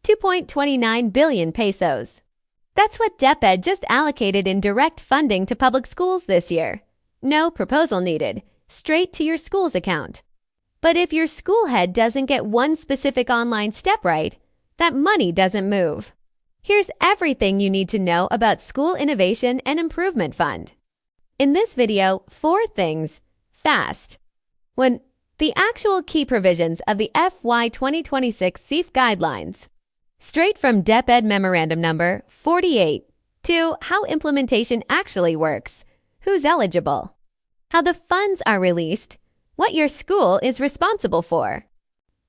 2.29 billion pesos. That's what DepEd just allocated in direct funding to public schools this year. No proposal needed, straight to your school's account. But if your school head doesn't get one specific online step right, that money doesn't move. Here's everything you need to know about School Innovation and Improvement Fund. In this video, 4 things, fast. 1. The actual key provisions of the FY 2026 CEF guidelines. Straight from DepEd Memorandum Number 48. 2. How implementation actually works. Who's eligible. How the funds are released. What your school is responsible for.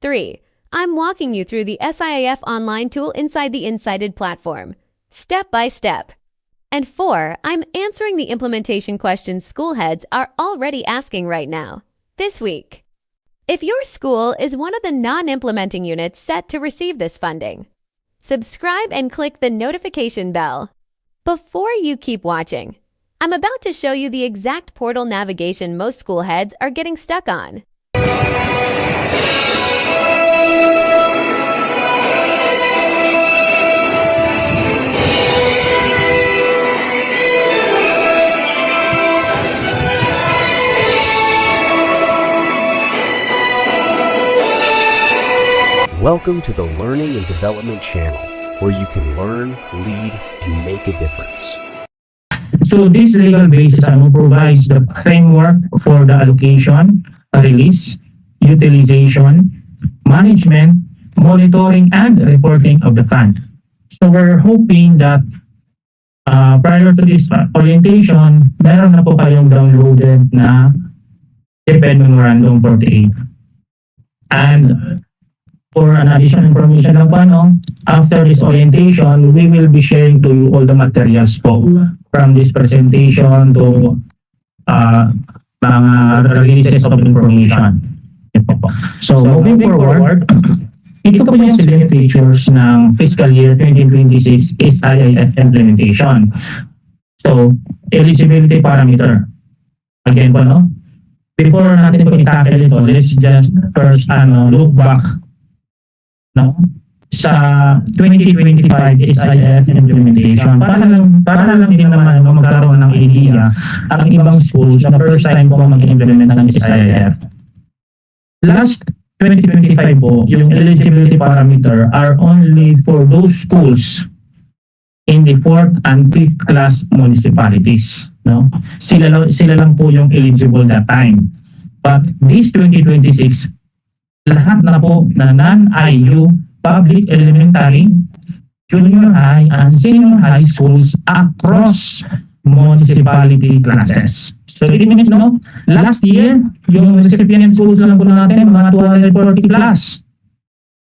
3. I'm walking you through the SIAF online tool inside the Insighted platform, step by step. And 4. I'm answering the implementation questions school heads are already asking right now, this week. If your school is one of the non-implementing units set to receive this funding, subscribe and click the notification bell. Before you keep watching, I'm about to show you the exact portal navigation most school heads are getting stuck on. Welcome to the Learning and Development Channel, where you can learn, lead, and make a difference. So this legal basis provides the framework for the allocation, release, utilization, management, monitoring, and reporting of the fund. So we're hoping that prior to this orientation, meron na po kayong downloaded na DepEd Memorandum 48. And for an additional information lang po, after this orientation, we will be sharing to you all the materials po from this presentation to mga releases of information. So moving forward, ito po yung select features ng fiscal year 2026 SIAF implementation. So, eligibility parameter. Again po, before natin po i-tackle ito, let's just first look back sa 2025 SIAF implementation. Para lang din naman magkaroon ng idea ang ibang schools na first time po mag-implement ng SIAF. Last 2025 po, yung eligibility parameter are only for those schools in the 4th and 5th class municipalities. Sila lang po yung eligible that time. But this 2026, lahat na po na non-IU public elementary, junior high, and senior high schools across municipality classes. So it means, last year, yung recipient schools lang po natin, mga 240 plus.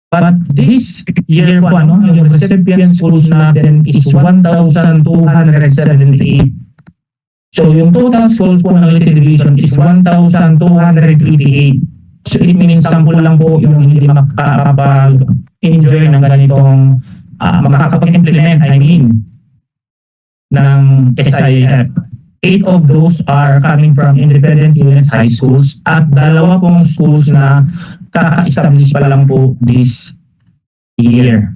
But this year po, yung recipient schools natin is 1,278. So yung total schools po ng Leyte Division is 1,288. So it means sample lang po yung hindi makakapag-enjoy ng ganitong makakapag-implement, ng SIAF. 8 of those are coming from independent units high schools at 2 pong schools na kaka-establish pa lang po this year,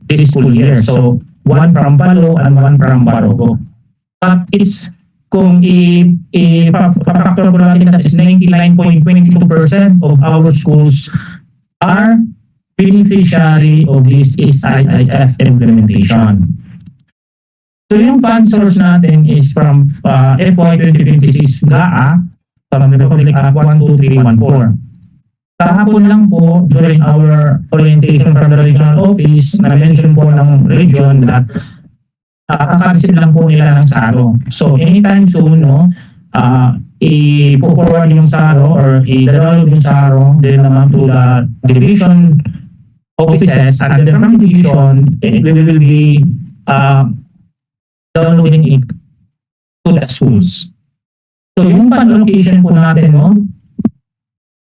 this school year. So 1 from Palo and 1 from Barogo. But it's kung i-factor po natin na is 99.22% of our schools are beneficiary of this SIAF implementation. So yung fund source natin is from FY 2026 GAA, from the Republic Act 12314. Kahapon lang po, during our orientation from the regional office, na-mention po ng region that kakareceive lang po nila ng SARO. So anytime soon, i-forward yung SARO or i-download yung SARO din naman to the division offices, and then from division, we will be downloading it to the schools. So yung fund allocation po natin,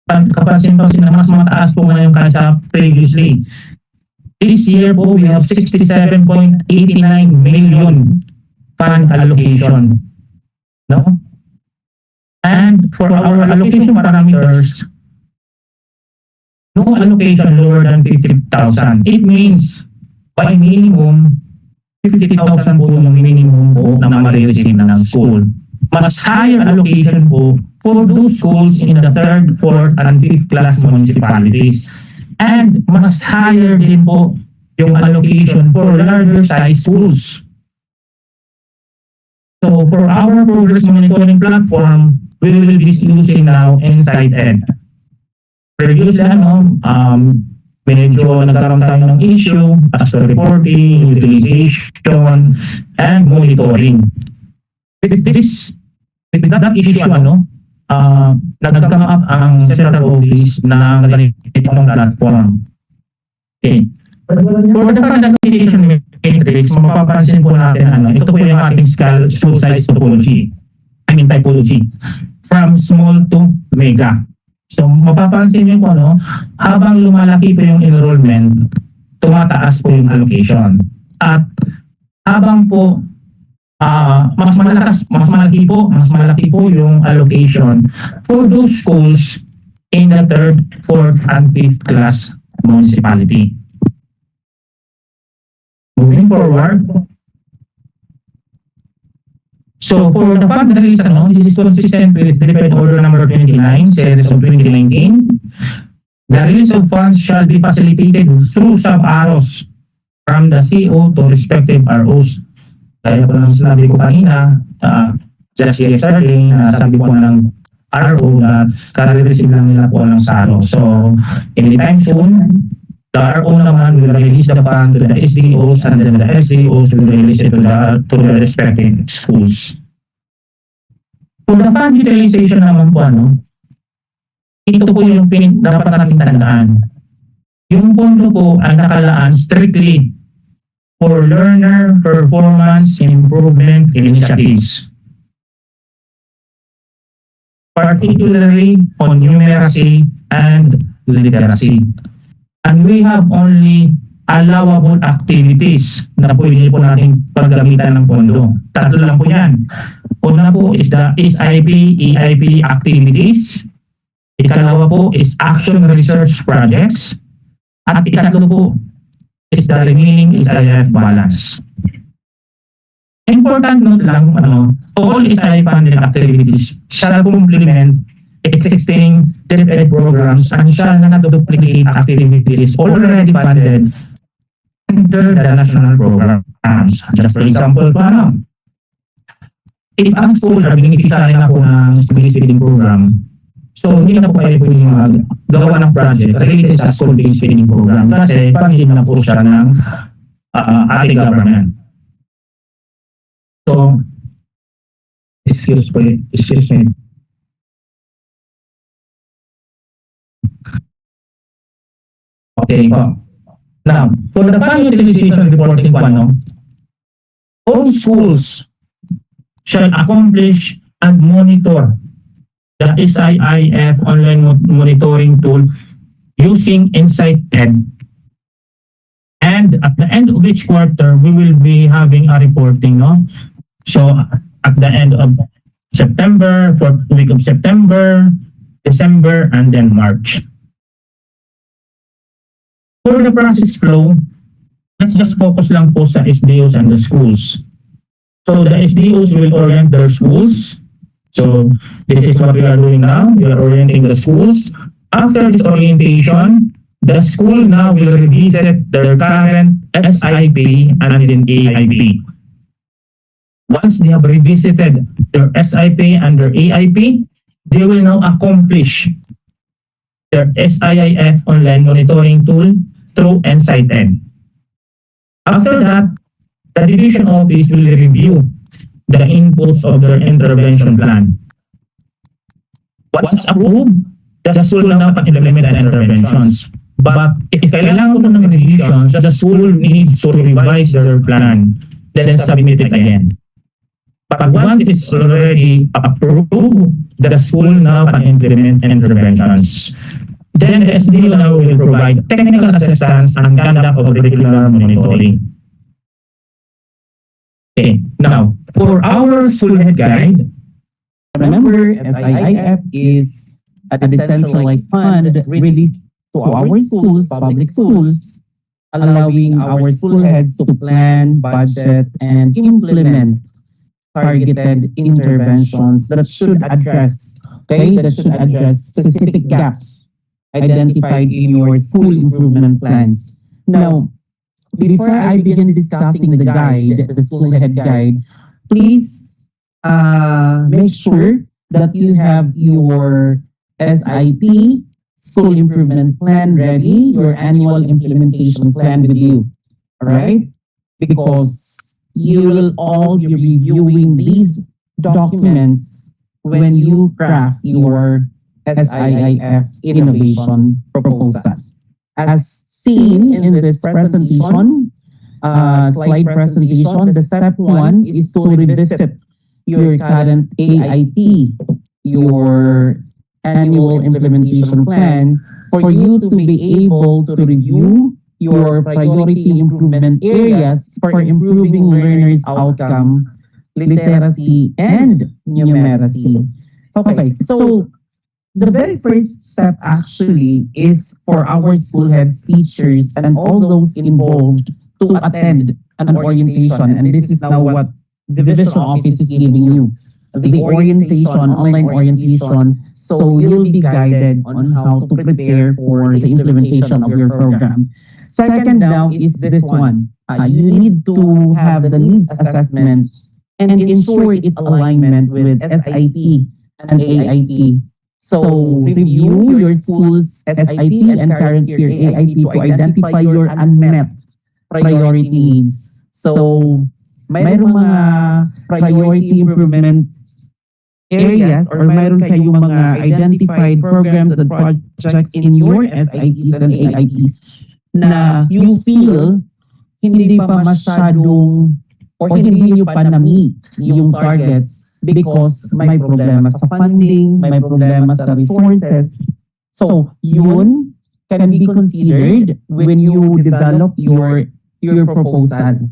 kapansin-pansin na mas mataas po ngayon kaysa previously. This year po, we have 67.89 million fund allocation. And for our allocation parameters, no allocation lower than 50,000. It means by minimum 50,000 po yung minimum po na ma-receive ng school. Mas higher allocation po for those schools in the 3rd, 4th, and 5th class municipalities. And mas higher din po yung allocation for larger size schools. So for our progress monitoring platform, we will be using now InsightEd. Previously, medyo nagkaroon tayo ng issue as to reporting, utilization, and monitoring. With that issue, nag-come up ang central office ng ganitong platform. Okay. For the fund allocation matrix, mapapansin po natin, ito po yung ating school size typology. From small to mega. So, mapapansin niyo po, habang lumalaki po yung enrollment, tumataas po yung allocation. At habang po mas malaki po yung allocation for those schools in the 3rd, 4th, and 5th class municipality. Moving forward. So for the fund release, this is consistent with Prepared Order number 29, series of 2019. The release of funds shall be facilitated through sub-arrows from the CO to respective ROs. Kaya po nang sinabi ko kanina, just yesterday, sabi po ng RO na kare-receive lang nila po ng SARO. So anytime soon, the RO naman will release the fund to the SDOs, and then the SDOs will release it to the respective schools. For the fund utilization naman po, ito po yung dapat natin tandaan. Yung pondo po ay nakalaan strictly for learner performance improvement initiatives, particularly on numeracy and literacy. And we have only allowable activities na pwede po natin paggamitan ng pondo. Tatlo lang po yan. Una po is the SIP, EIP activities. Ikalawa po is action research projects. At ikatlo po is the remaining SIF balance. Important note lang, all SIF funded activities shall complement existing DepEd programs and shall not duplicate activities already funded under the national programs. Just for example, if ang school are beneficiary na po ng school-based feeding program, so hindi na po kayo pwedeng magawa ng project related sa school-based feeding program kasi funded na po siya ng ating government. So, excuse me. Okay po. Now, for the fund utilization reporting po, all schools shall accomplish and monitor the SIF online monitoring tool using InsightEd. And at the end of each quarter, we will be having a reporting, So, at the end of September, 4th week of September, December, and then March. For the process flow, let's just focus lang po sa SDOs and the schools. So the SDOs will orient their schools. So this is what we are doing now. We are orienting the schools. After this orientation, the school now will revisit their current SIP and then AIP. Once they have revisited their SIP and their AIP, they will now accomplish their SIF online monitoring tool through InsightEd. After that, the division office will review the inputs of their intervention plan. Once approved, the school now can implement the interventions. But if kailangan po ng revisions, the school needs to revise their plan, then submit it again. But once it's already approved, the school now can implement interventions. Then the SDO now will provide technical assistance and conduct of regular monitoring. Okay, now, for our full head guide, remember, SIF is a decentralized fund really to our schools, public schools, allowing our school heads to plan, budget, and implement targeted interventions that should address, specific gaps identified in your school improvement plans. Now, before I begin discussing the guide, the school head guide, please make sure that you have your SIP, school improvement plan ready, your annual implementation plan with you. All right? Because you will all be reviewing these documents when you craft your SIIF innovation proposal. As seen in this presentation, slide presentation, the step one is to revisit your current AIP, your annual implementation plan, for you to be able to review your priority improvement areas for improving learners' outcome, literacy, and numeracy. Okay, so the very first step actually is for our school heads, teachers, and all those involved to attend an orientation. And this is now what the division office is giving you. The orientation, online orientation, so you'll be guided on how to prepare for the implementation of your program. Second now is this one. You need to have the needs assessment and ensure its alignment with SIP and AIP. So review your school's SIP and current year AIP to identify your unmet priority needs. So mayroong mga priority improvement areas or mayroon kayong mga identified programs and projects in your SIPs and AIPs na you feel hindi pa masyadong or hindi nyo pa na-meet yung targets because may problema sa funding, may problema sa resources. So, yun can be considered when you develop your proposal.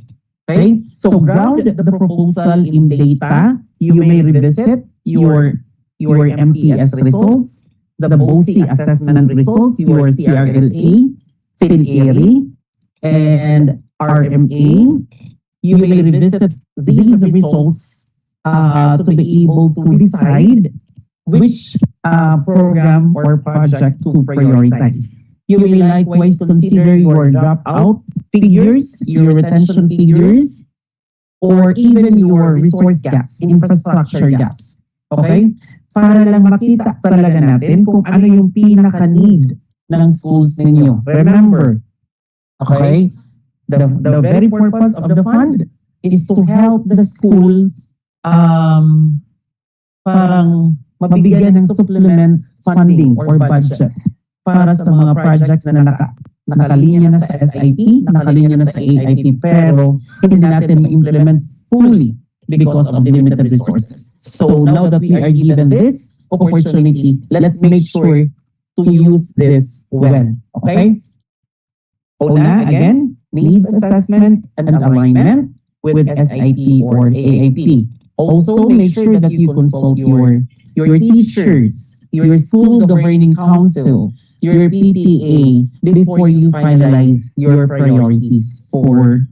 Okay? So, ground the proposal in data. You may revisit your MTS results, the BOCI assessment results, your CRLA, PhilAERI, and RMA. You may revisit these results to be able to decide which program or project to prioritize. You may likewise consider your dropout figures, your retention figures, or even your resource gaps, infrastructure gaps. Okay? Para lang makita talaga natin kung ano yung pinaka-need ng schools ninyo. Remember, okay, the very purpose of the fund is to help the school parang mabigyan ng supplement funding or budget para sa mga projects na nakalinya na sa SIP, nakalinya na sa AIP, pero hindi natin ma-implement fully because of the limited resources. So now that we are given this opportunity, let's make sure to use this well. Okay? Una, again, needs assessment and alignment with SIP or AIP. Also, make sure that you consult your teachers, your school governing council, your PTA before you finalize your priorities for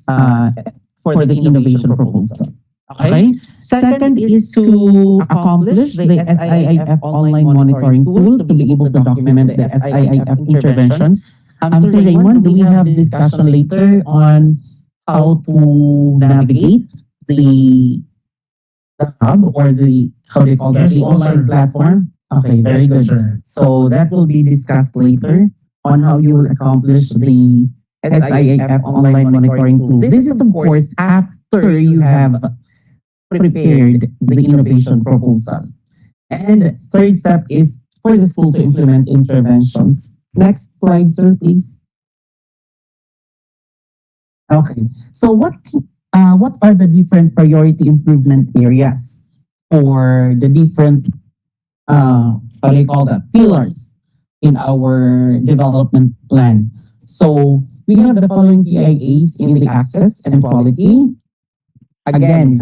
the innovation proposal. Okay? Second is to accomplish the SIIF online monitoring tool to be able to document the SIIF interventions. Sir Raymond, do we have a discussion later on how to navigate the hub or the, how do you call that, the online platform? Okay, very good. So that will be discussed later on how you will accomplish the SIIF online monitoring tool. This is of course after you have prepared the innovation proposal. And third step is for the school to implement interventions. Next slide, sir, please. Okay, so what are the different priority improvement areas for the different how do you call that, pillars in our development plan? So we have the following PIAs in the access and quality. Again,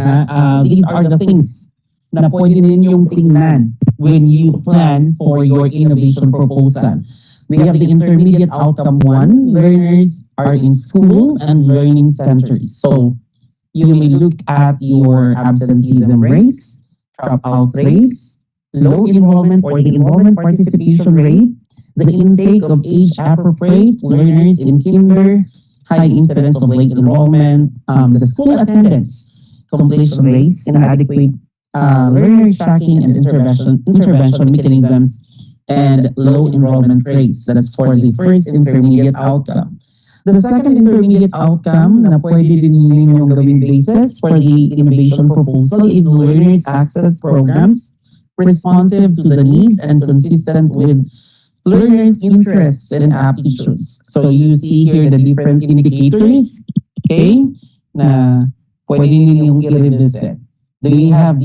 these are the things na pwede ninyong tingnan when you plan for your innovation proposal. We have the intermediate outcome one. Learners are in school and learning centers. So you may look at your absenteeism rates, dropout rates, low enrollment or the enrollment participation rate, the intake of age-appropriate learners in kinder, high incidence of late enrollment, the school attendance, completion rates, inadequate learner tracking and intervention mechanisms, and low enrollment rates. That's for the first intermediate outcome. The second intermediate outcome na pwede din ninyong gawing basis for the innovation proposal is learners access programs responsive to the needs and consistent with learners' interests and aptitudes. So you see here the different indicators, okay, na pwede ninyong i-revisit. Do you have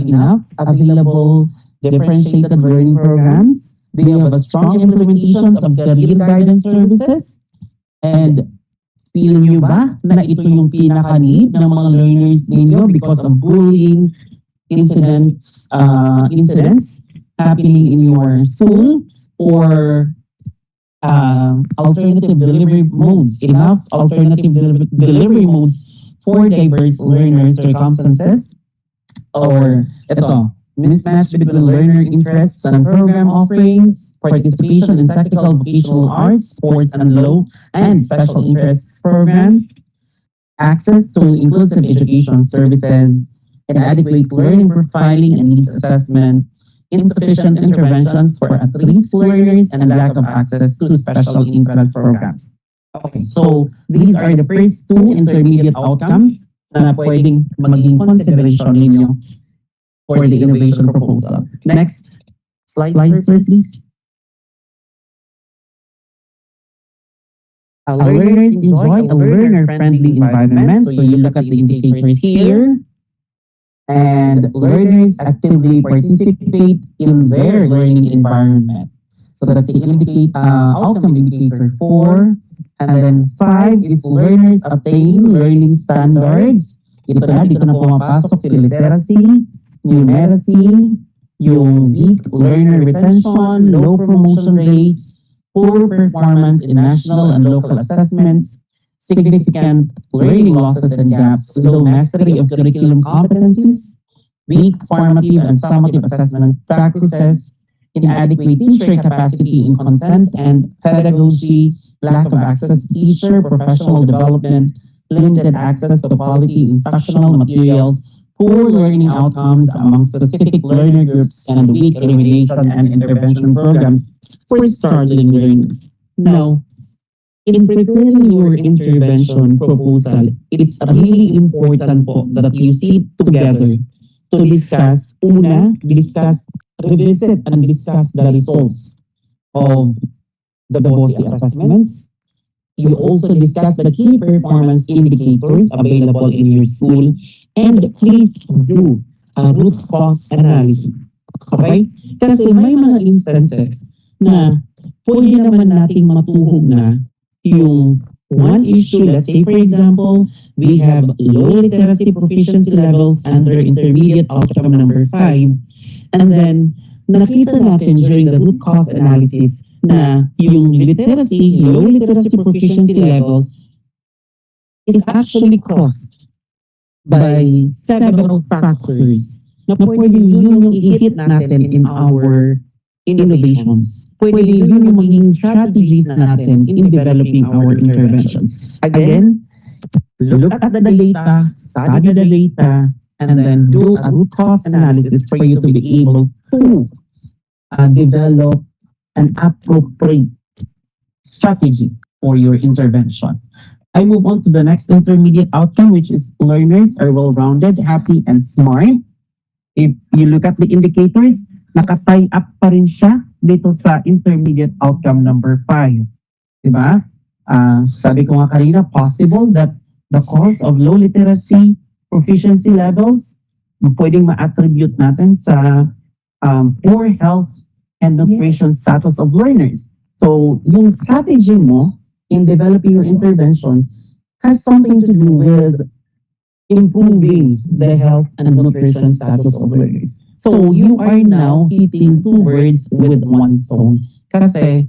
enough available differentiated learning programs? Do you have a strong implementations of career guidance services? And feel nyo ba na ito yung pinaka-need ng mga learners ninyo because of bullying incidents happening in your school, or alternative delivery modes, enough alternative delivery modes for diverse learner circumstances, or ito, mismatch between learner interests and program offerings, participation in technical vocational arts, sports and low and special interest programs, access to inclusive education services, inadequate learning profiling and needs assessment, insufficient interventions for at-risk learners, and lack of access to special interest programs. Okay, so these are the first two intermediate outcomes na pwedeng maging consideration ninyo for the innovation proposal. Next slide, sir, please. Learners enjoy a learner-friendly environment. So you look at the indicators here. And learners actively participate in their learning environment. So that's the outcome indicator 4. And then 5 is learners attain learning standards. Dito na pumapasok si literacy, numeracy, yung weak learner retention, low promotion rates, poor performance in national and local assessments, significant learning losses and gaps, low mastery of curriculum competencies, weak formative and summative assessment practices, inadequate teacher capacity in content and pedagogy, lack of access to teacher professional development, limited access to quality instructional materials, poor learning outcomes among specific learner groups, and weak remediation and intervention programs for struggling learners. Now, in preparing your intervention proposal, it's really important po that you sit together to discuss, revisit and discuss the results of the BOSI assessments. You also discuss the key performance indicators available in your school, and please do a root cause analysis. Okay? Kasi may mga instances na pwede naman nating matuhog na yung one issue. Let's say, for example, we have low literacy proficiency levels under intermediate outcome number 5. And then, nakita natin during the root cause analysis na yung low literacy proficiency levels is actually caused by several factors na pwede yun yung i-hit natin in our innovations. Pwede yun yung maging strategies natin in developing our interventions. Again, look at the data, study the data, and then do a root cause analysis for you to be able to develop an appropriate strategy for your intervention. I move on to the next intermediate outcome, which is learners are well-rounded, happy, and smart. If you look at the indicators, naka-tie up pa rin siya dito sa intermediate outcome number 5. Diba? Sabi ko nga kanina, possible that the cause of low literacy proficiency levels, pwedeng ma-attribute natin sa poor health and nutrition status of learners. So, yung strategy mo in developing your intervention has something to do with improving the health and nutrition status of learners. So you are now hitting two birds with one stone. Kasi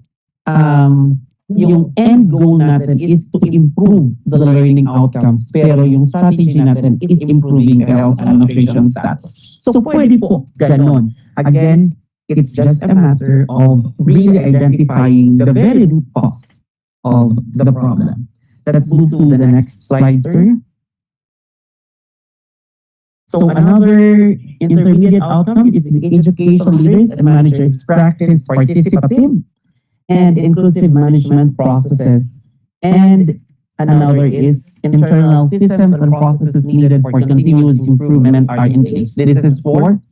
yung end goal natin is to improve the learning outcomes. Pero yung strategy natin is improving health and nutrition status. So pwede po ganon. Again, it's just a matter of really identifying the very root cause of the problem. Let's move to the next slide, sir. So another intermediate outcome is the education leaders and managers practice participative and inclusive management processes. And another is internal systems and processes needed for continuous improvement are in place. This is for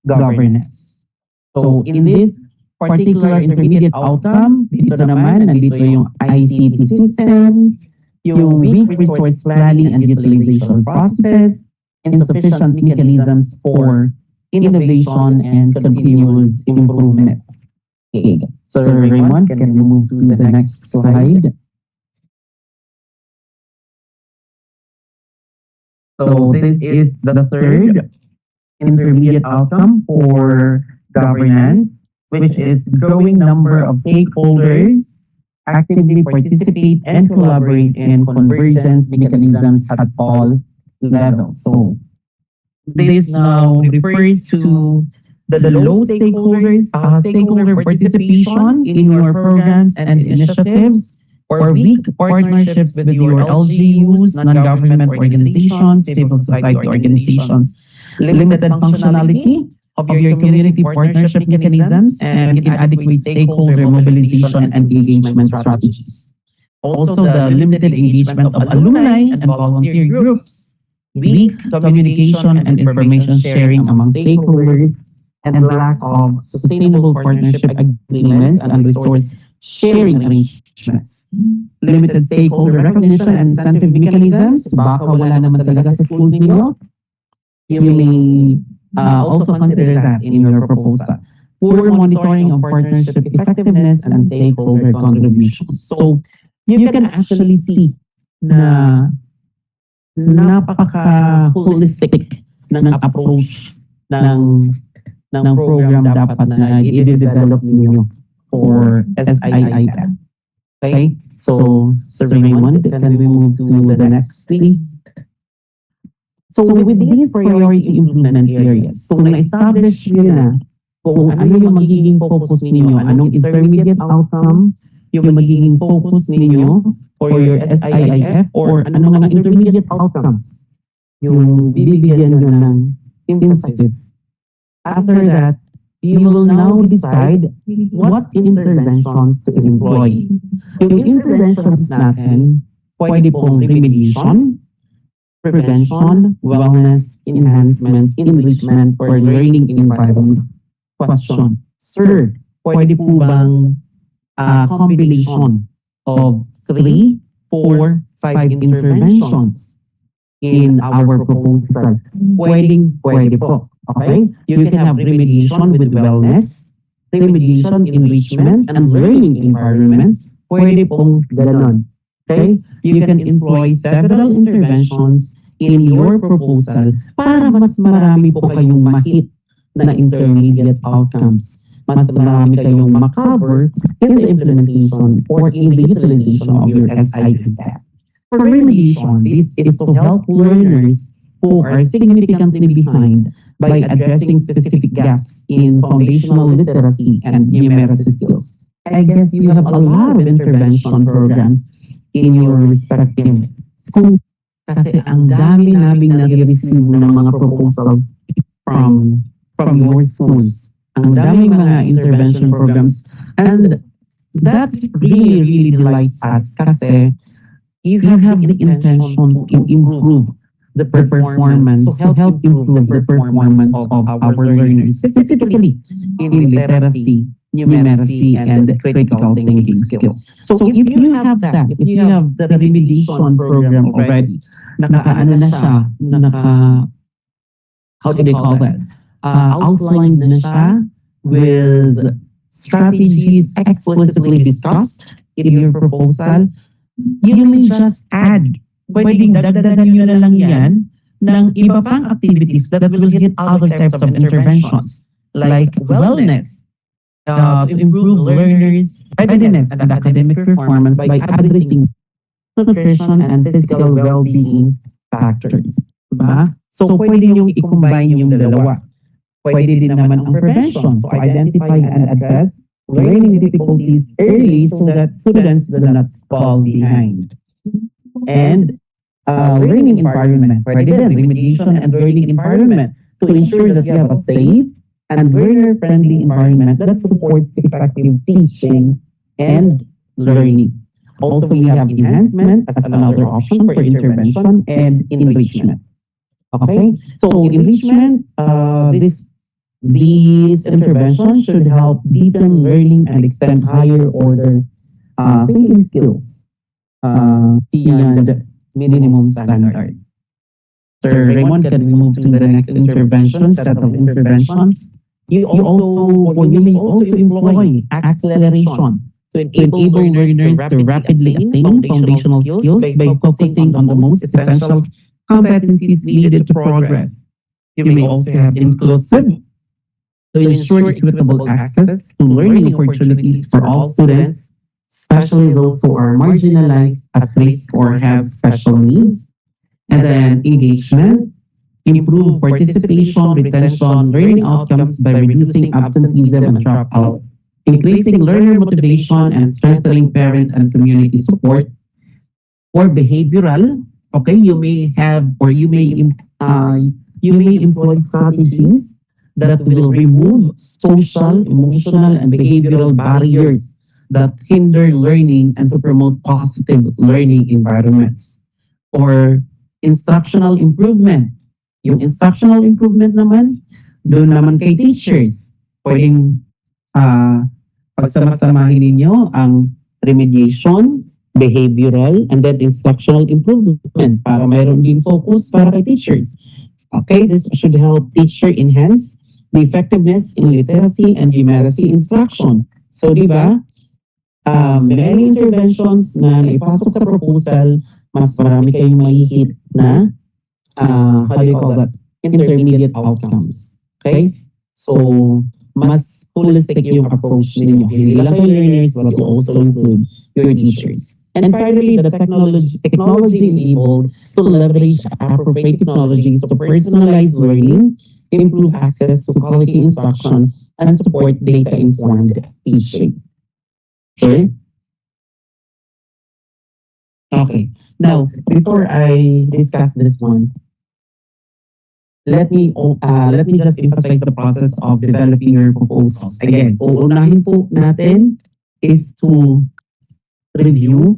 governance. So in this particular intermediate outcome, dito naman, nandito yung ICT systems, yung weak resource planning and utilization process, insufficient mechanisms for innovation and continuous improvement. Okay. So Raymond, can we move to the next slide? So this is the third intermediate outcome for governance, which is growing number of stakeholders actively participate and collaborate in convergence mechanisms at all levels. So this now refers to the low stakeholders, stakeholder participation in your programs and initiatives, or weak partnerships with your LGUs, non-government organizations, civil society organizations, limited functionality of your community partnership mechanisms, and inadequate stakeholder mobilization and engagement strategies. Also, the limited engagement of alumni and volunteer groups, weak communication and information sharing among stakeholders, and lack of sustainable partnership agreements and resource sharing arrangements. Limited stakeholder recognition and incentive mechanisms, baka wala naman talaga sa schools ninyo. You may also consider that in your proposal. Poor monitoring of partnership effectiveness and stakeholder contributions. So, you can actually see na napaka-holistic ng approach ng program dapat na i-develop ninyo for SIIF. Okay? So, Sir Raymond, can we move to the next, please? So, with these priority improvement areas, so na-establish nyo na kung ano yung magiging focus ninyo, anong intermediate outcome yung magiging focus ninyo for your SIIF, or ano mga intermediate outcomes yung bibigyan nyo ng emphasis. After that, you will now decide what interventions to employ. Yung interventions natin, pwede pong remediation, prevention, wellness, enhancement, enrichment, or learning environment. Question, sir, pwede po bang combination of 3, 4, 5 interventions in our proposal? Pwede po. Okay? You can have remediation with wellness, remediation, enrichment, and learning environment. Pwede pong gano'n. Okay? You can employ several interventions in your proposal para mas marami po kayong ma-hit na intermediate outcomes. Mas marami kayong ma-cover in the implementation or in the utilization of your SIIF. For remediation, this is to help learners who are significantly behind by addressing specific gaps in foundational literacy and numeracy skills. I guess you have a lot of intervention programs in your respective school kasi ang dami naming nag-receive ng mga proposals from your schools. Ang daming mga intervention programs, and that really delights us kasi you have the intention to improve the performance, to help improve the performance of our learners, specifically in literacy, numeracy, and critical thinking skills. So if you have that, if you have the remediation program already, naka-ano na siya, how do they call that? Outlined na siya with strategies explicitly discussed in your proposal, you may just add, pwedeng dagdagan nyo na lang yan ng iba pang activities that will hit other types of interventions like wellness, to improve learners' readiness and academic performance by addressing nutrition and physical well-being factors. Diba? So, pwede niyong i-combine yung dalawa. Pwede din naman ang prevention to identify and address learning difficulties early so that students do not fall behind. And learning environment, pwede din remediation and learning environment to ensure that you have a safe and learner-friendly environment that supports effective teaching and learning. Also, we have enhancement as another option for intervention and enrichment. Okay, so enrichment, these interventions should help deepen learning and extend higher order thinking skills beyond minimum standard. Sir Raymond, can we move to the next intervention, set of interventions? You may also employ acceleration to enable learners to rapidly attain foundational skills by focusing on the most essential competencies needed to progress. You may also have inclusive to ensure equitable access to learning opportunities for all students, especially those who are marginalized, at risk, or have special needs. And then engagement, improve participation, retention, learning outcomes by reducing absenteeism and dropout, increasing learner motivation, and strengthening parent and community support. Or behavioral, okay, you may have or you may employ strategies that will remove social, emotional, and behavioral barriers that hinder learning and to promote positive learning environments. Or instructional improvement. Yung instructional improvement naman, doon naman kay teachers. Pwedeng pagsamasamahin ninyo ang remediation, behavioral, and then instructional improvement para mayroon din focus para kay teachers. Okay, this should help teacher enhance the effectiveness in literacy and numeracy instruction. So, di ba, many interventions na naipasok sa proposal, mas marami kayong mahihit na, how do you call that, intermediate outcomes. Okay? So, mas holistic yung approach ninyo. Hindi lang kayo learners, but you also include your teachers. And finally, the technology enabled to leverage appropriate technologies to personalize learning, improve access to quality instruction, and support data-informed teaching. Sorry? Okay. Now, before I discuss this one, let me just emphasize the process of developing your proposals. Again, uunahin po natin is to review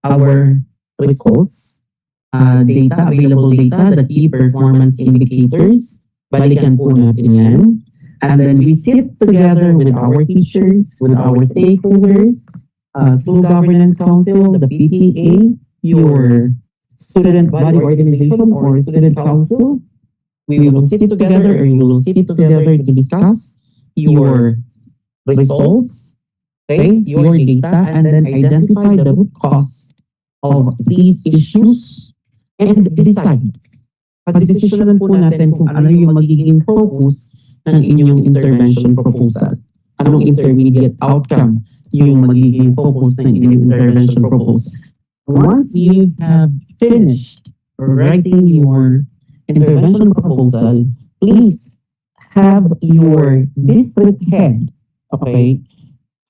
our results, available data, the key performance indicators. Balikan po natin yan. And then we sit together with our teachers, with our stakeholders, School Governance Council, the PTA, your student body organization or student council. We will sit together or you will sit together to discuss your results, okay, your data, and then identify the root cause of these issues and decide. Pag-desisyonan po natin kung ano yung magiging focus ng inyong intervention proposal. Anong intermediate outcome yung magiging focus ng inyong intervention proposal. Once you have finished writing your intervention proposal, please have your district head, okay?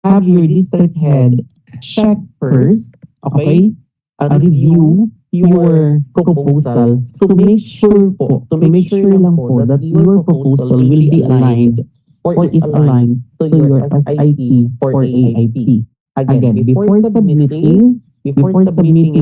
Have your district head check first, okay? Review your proposal to make sure lang po that your proposal will be aligned or is aligned to your SIP or AIP. Again, before submitting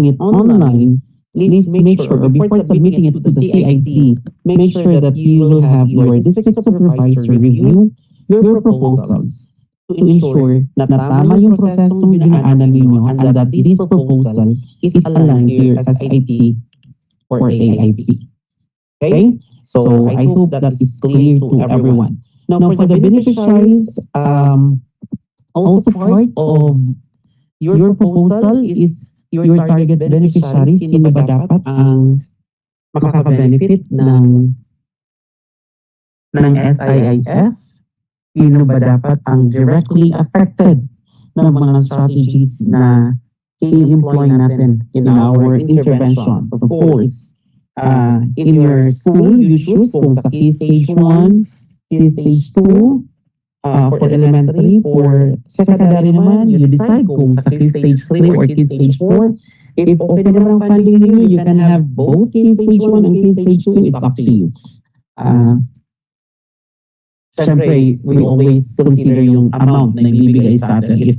it online, please make sure, or before submitting it to the CID, make sure that you will have your district supervisor review your proposals to ensure na tama yung prosesong dinaanan ninyo and that this proposal is aligned to your SIP or AIP. Okay? So I hope that is clear to everyone. Now for the beneficiaries, also part of your proposal is your target beneficiaries. Sino ba dapat ang makaka-benefit ng SIIF? Sino ba dapat ang directly affected ng mga strategies na i-employ natin in our intervention? Of course, in your school, you choose kung sa Key Stage 1, Key Stage 2, for elementary. For secondary naman, you decide kung sa Key Stage 3 or Key Stage 4. If okay naman ang funding ninyo, you can have both Key Stage 1 and Key Stage 2. It's up to you. Siyempre, we always consider yung amount na ibibigay sa atin.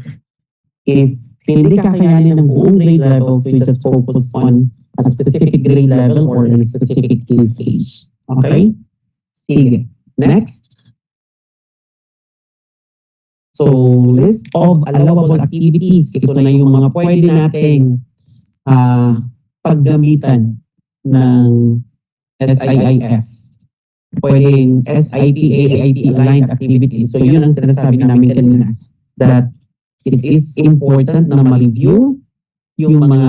If hindi kakayanin ng buong grade levels, we just focus on a specific grade level or a specific key stage. Okay? Sige. Next. So, list of allowable activities. Ito na yung mga pwede nating paggamitan ng SIIF. Pwedeng SIP, AIP aligned activities. So yun ang sinasabi namin kanina, that it is important na ma-review yung mga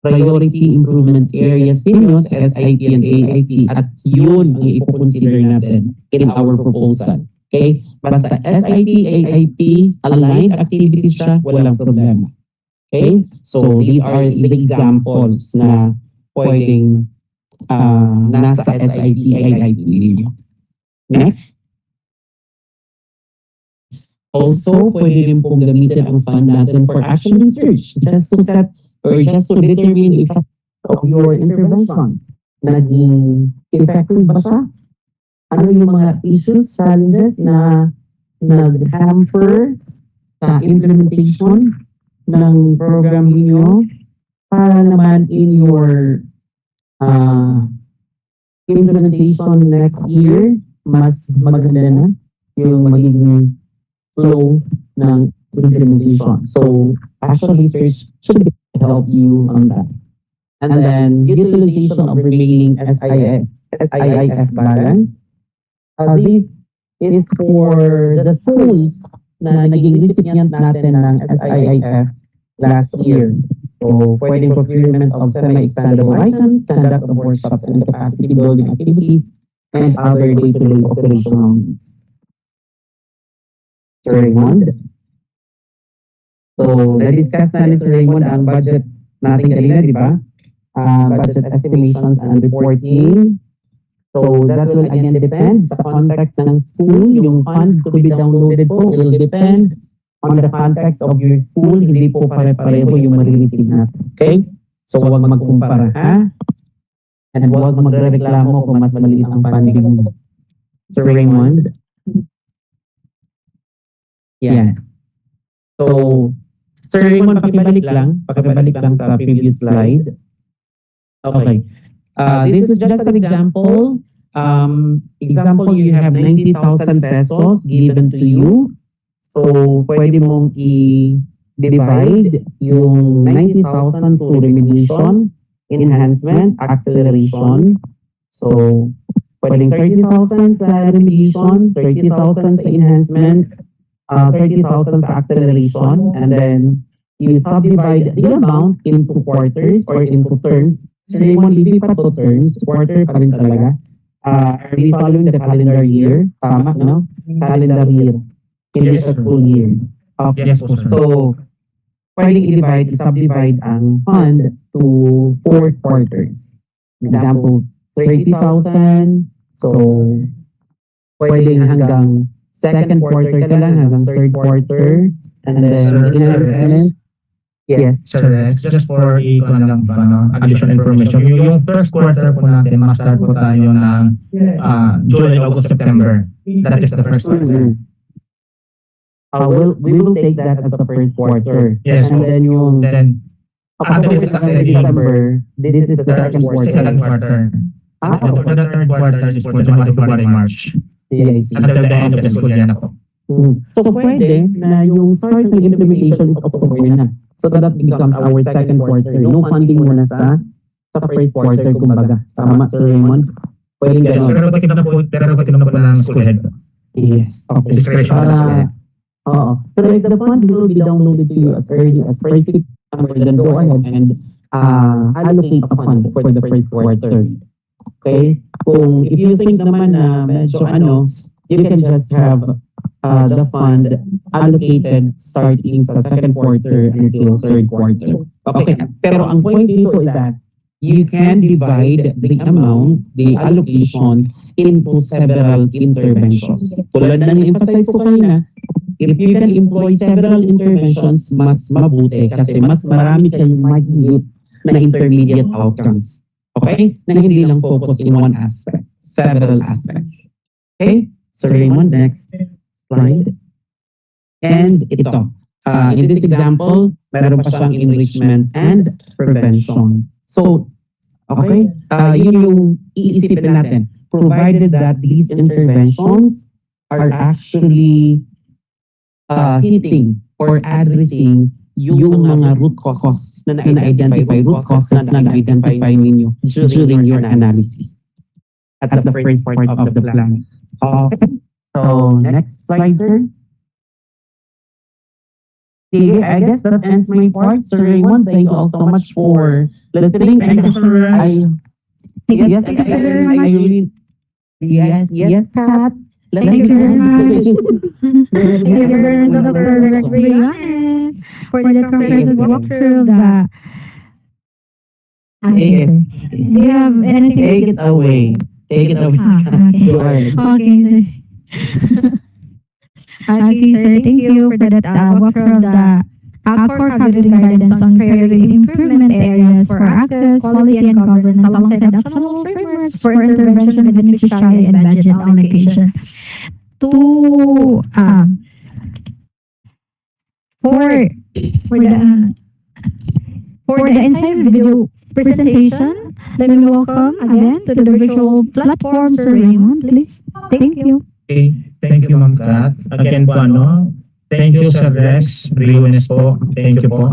priority improvement areas ninyo sa SIP and AIP at yun ang ipoconsider natin in our proposal. Okay? Basta SIP, AIP aligned activities siya, walang problema. Okay? So these are the examples na pwedeng nasa SIP, AIP ninyo. Next. Also, pwede rin pong gamitin ang fund natin for action research, just to set or just to determine the effect of your intervention. Naging effective ba siya? Ano yung mga issues, challenges na nag-hamper sa implementation ng program ninyo para naman in your implementation next year, mas maganda na yung magiging flow ng implementation. So, action research should help you on that. And then, utilization of remaining SIIF balance. This is for the schools na naging recipient natin ng SIIF last year. So, pwedeng procurement of semi-expandable items, conduct of workshops and capacity building activities, and other day-to-day operational needs. Sir Raymond? So, na-discuss na ni Sir Raymond ang budget natin kanina, di ba? Budget estimations and reporting. So, that will again depend sa context ng school. Yung fund to be downloaded po will depend on the context of your school. Hindi po pare-pareho yung marireceive natin. Okay? So, huwag magkumpara, ha? And huwag magreklamo kung mas maliit ang funding mo. Sir Raymond? Yeah. So, Sir Raymond, pakibalik lang sa previous slide. Okay. This is just an example. Example, you have 90,000 pesos given to you. So, pwede mong i-divide yung 90,000 to remediation, enhancement, acceleration. So, pwedeng 30,000 sa remediation, 30,000 sa enhancement, 30,000 sa acceleration, and then you subdivide the amount into quarters or into terms. So, Raymond, hindi pa to terms, quarter pa rin talaga. Are we following the calendar year? Tama, no? Calendar year. In the school year. Okay. Yes po, sir. So, pwedeng i-subdivide ang fund to 4 quarters. Example, 30,000. So, pwedeng hanggang second quarter ka lang, hanggang third quarter. And then, enhancement. Yes. Sir, just for additional information, yung first quarter po natin, ma-start po tayo ng July, August, September. That is the first quarter. We will take that as the first quarter. Yes. And then yung After this December, this is the second quarter. Second quarter. And for the third quarter is for January, February, March. Yes. Until the end of the school year na po. So pwede na yung start ng implementation is October na. So that becomes our second quarter. No funding muna sa first quarter, kumbaga. Tama, Sir Raymond? Pwede Yes, gano'n. pero pati na po ng school head. Yes. Okay. Discretion of the school head. Oo. Pero if the fund will be downloaded to you as early as 30 December, then go ahead and allocate a fund for the first quarter. Okay? Kung if you think naman na medyo you can just have the fund allocated starting sa second quarter until third quarter. Okay, pero ang point dito is that you can divide the amount, the allocation, into several interventions. Tulad ng emphasize ko kanina, if you can employ several interventions, mas mabuti kasi mas marami kayong makikita na intermediate outcomes. Okay? Na hindi lang focus in one aspect, several aspects. Okay? So Raymond, next slide. And ito, in this example, meron pa siyang enrichment and prevention. So, okay, yun yung iisipin natin. Provided that these interventions are actually hitting or addressing yung mga root cause na na-identify, root causes na na-identify ninyo during your analysis at the first part of the plan. Okay. So, next slide, sir. Okay, I guess that ends my part. Sir Raymond, thank you all so much for listening. Thank you, Sir Rex. Yes, I really, yes, Pat. Thank you very much. Thank you very much, Dr. Briannes, for the comprehensive walkthrough of the... Take it. Do you have anything? Take it away. Take it away. Okay. Go ahead. Okay, sir. Okay, sir. Thank you for that walkthrough of the core cabinet guidance on priority improvement areas for access, quality, and governance alongside actionable frameworks for intervention, beneficiary, and budget allocation. For the insight video presentation, let me welcome again to the virtual platform, Sir Raymond, please. Thank you. Okay, thank you, Ma'am Kat. Again po, thank you, Sir Rex Briones po. Thank you po,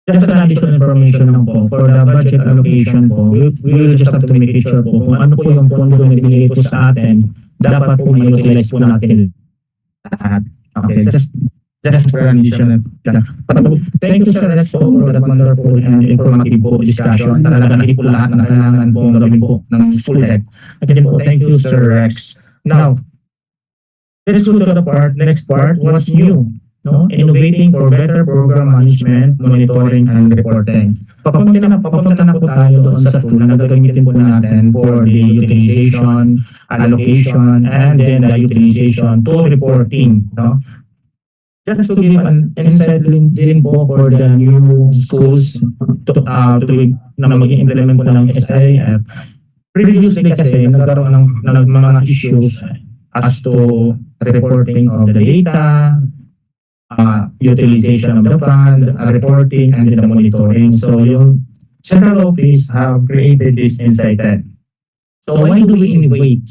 just an additional information lang po, for the budget allocation po, we will just have to make it sure po kung ano po yung pondo na binigay po sa atin, dapat po ma-utilize po natin lahat. Okay, just for an additional. Thank you, Sir Rex, po, for that wonderful and informative po discussion. Talagang hindi po lahat na kailangan po gawin po ng school head. Again po, thank you, Sir Rex. Now, let's go to the next part, what's new? Innovating for better program management, monitoring, and reporting. Papunta na po tayo doon sa tool na gagamitin po natin for the utilization, allocation, and then the utilization to reporting. Just to give an insight din po for the new schools na mag-implement po ng SIF. Previously kasi nagkaroon ng mga issues as to reporting of the data, utilization of the fund, reporting, and then the monitoring. So yung central office have created this Insight Ed. So why do we innovate?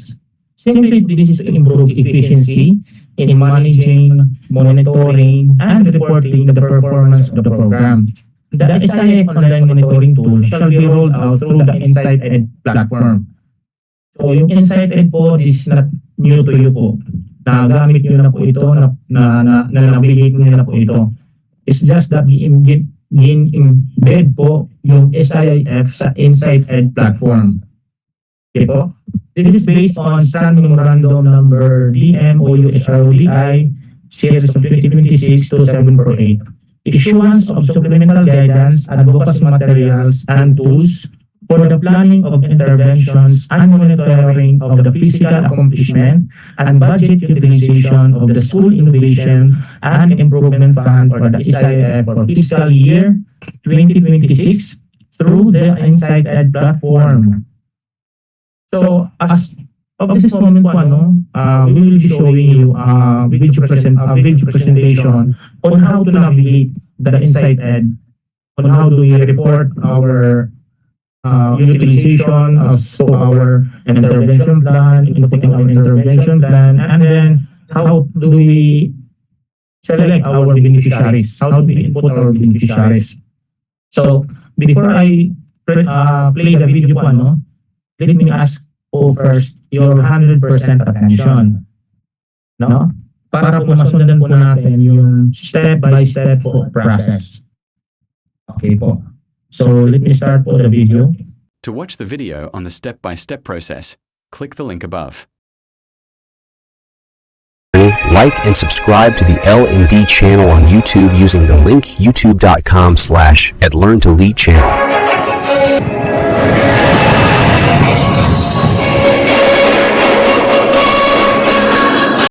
Simply this is to improve efficiency in managing, monitoring, and reporting the performance of the program. The SIF online monitoring tool shall be rolled out through the Insight Ed platform. So yung Insight Ed po, this is not new to you po. Nagamit nyo na po ito, na-navigate nyo na po ito. It's just that embed po yung SIF sa Insight Ed platform. Okay po? This is based on Stand Memorandum Number DMOU-SRODI Series of 2026-2748. Issuance of supplemental guidance, advocacy materials, and tools for the planning of interventions and monitoring of the physical accomplishment and budget utilization of the School Innovation and Improvement Fund or the SIF for fiscal year 2026 through the Insight Ed platform. So, as of this moment po, we will be showing you a video presentation on how to navigate the Insight Ed, on how do we report our utilization of our intervention plan, inputting our intervention plan, and then how do we select our beneficiaries? How do we input our beneficiaries? So, before I play the video po, let me ask first your 100% attention. para po masundan po natin yung step-by-step po process. Okay po. So let me start po the video. To watch the video on the step-by-step process, click the link above. Like and subscribe to the L&D channel on YouTube using the link youtube.com/@learn2lead channel.